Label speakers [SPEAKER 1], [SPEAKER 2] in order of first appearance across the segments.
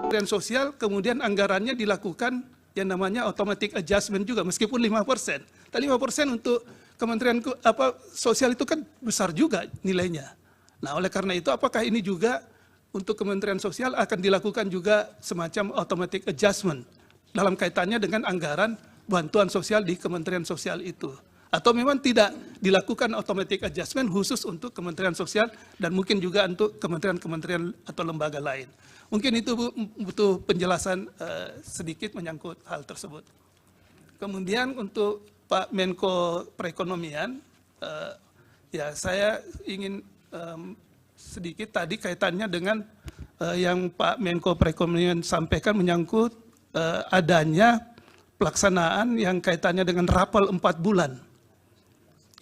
[SPEAKER 1] Kementerian Sosial kemudian anggarannya dilakukan yang namanya automatic adjustment juga meskipun 5%. Tapi 5% untuk Kementerian Sosial itu kan besar juga nilainya. Nah, oleh karena itu apakah ini juga untuk Kementerian Sosial akan dilakukan juga semacam automatic adjustment dalam kaitannya dengan anggaran bantuan sosial di Kementerian Sosial itu? Atau memang tidak dilakukan automatic adjustment khusus untuk Kementerian Sosial dan mungkin juga untuk kementerian-kementerian atau lembaga lain. Mungkin itu butuh penjelasan sedikit menyangkut hal tersebut. Kemudian untuk Pak Menko Perekonomian, ya saya ingin sedikit tadi kaitannya dengan yang Pak Menko Perekonomian sampaikan menyangkut adanya pelaksanaan yang kaitannya dengan rapel 4 bulan.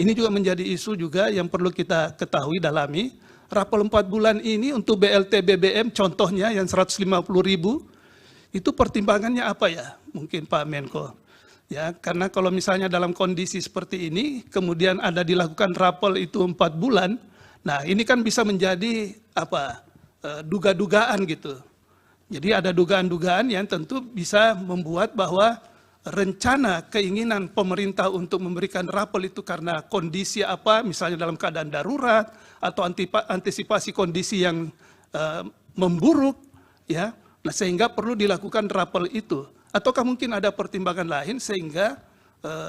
[SPEAKER 1] Ini juga menjadi isu juga yang perlu kita ketahui, dalami. Rapel 4 bulan ini untuk BLT BBM contohnya yang 150.000, itu pertimbangannya apa ya? Mungkin Pak Menko. Ya, karena kalau misalnya dalam kondisi seperti ini, kemudian ada dilakukan rapel itu 4 bulan, nah ini kan bisa menjadi apa? Duga-dugaan gitu. Jadi ada dugaan-dugaan yang tentu bisa membuat bahwa rencana keinginan pemerintah untuk memberikan rapel itu karena kondisi apa, misalnya dalam keadaan darurat atau antisipasi kondisi yang memburuk, ya, nah, sehingga perlu dilakukan rapel itu. Ataukah mungkin ada pertimbangan lain sehingga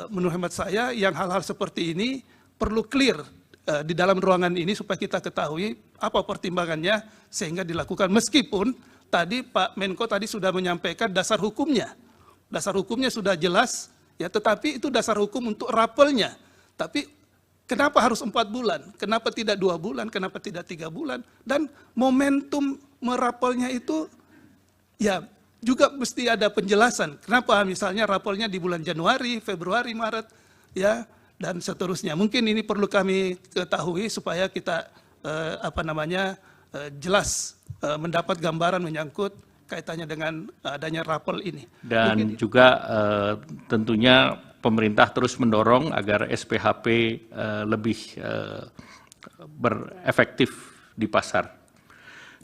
[SPEAKER 1] menurut hemat saya yang hal-hal seperti ini perlu clear di dalam ruangan ini supaya kita ketahui apa pertimbangannya sehingga dilakukan, meskipun tadi Pak Menko tadi sudah menyampaikan dasar hukumnya. Dasar hukumnya sudah jelas, ya, tetapi itu dasar hukum untuk rapelnya. Tapi kenapa harus 4 bulan? Kenapa tidak 2 bulan? Kenapa tidak 3 bulan? Dan momentum merapelnya itu, ya, juga mesti ada penjelasan. Kenapa misalnya rapelnya di bulan Januari, Februari, Maret, ya, dan seterusnya. Mungkin ini perlu kami ketahui supaya kita jelas mendapat gambaran menyangkut kaitannya dengan adanya rapel ini.
[SPEAKER 2] Dan juga tentunya pemerintah terus mendorong agar SPHP lebih berefektif di pasar.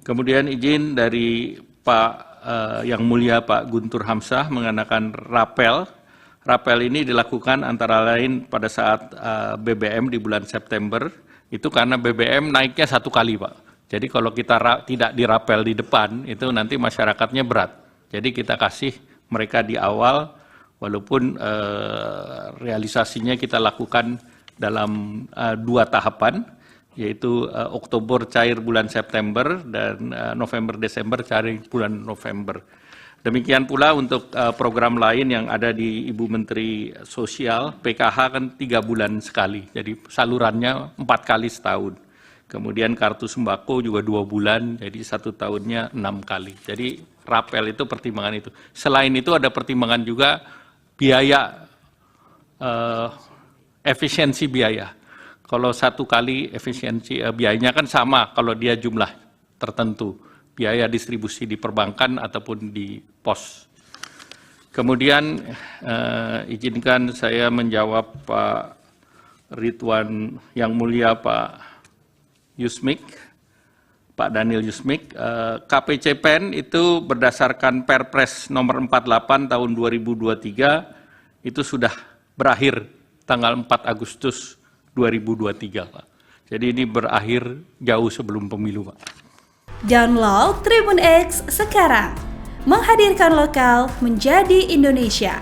[SPEAKER 2] Kemudian izin dari Pak Yang Mulia Pak Guntur Hamzah mengenakan rapel. Rapel ini dilakukan antara lain pada saat BBM di bulan September, itu karena BBM naiknya 1 kali, Pak. Jadi kalau kita tidak dirapel di depan, itu nanti masyarakatnya berat. Jadi kita kasih mereka di awal, walaupun realisasinya kita lakukan dalam 2 tahapan, yaitu Oktober cair bulan September dan November-Desember cair bulan November. Demikian pula untuk program lain yang ada di Ibu Menteri Sosial, PKH kan 3 bulan sekali, jadi salurannya 4 kali setahun. Kemudian kartu sembako juga 2 bulan, jadi 1 tahunnya 6 kali. Jadi rapel itu pertimbangan itu. Selain itu ada pertimbangan juga biaya, efisiensi biaya. Kalau 1 kali efisiensi biayanya kan sama kalau dia jumlah tertentu. Biaya distribusi di perbankan ataupun di pos. Kemudian izinkan saya menjawab Pak Ridwan Yang Mulia Pak Yusmik, Pak Daniel Yusmik, KPCPEN itu berdasarkan Perpres nomor 48 tahun 2023 itu sudah berakhir tanggal 4 Agustus 2023, Pak. Jadi ini berakhir jauh sebelum pemilu, Pak.
[SPEAKER 3] Download Tribun X sekarang, menghadirkan lokal menjadi Indonesia.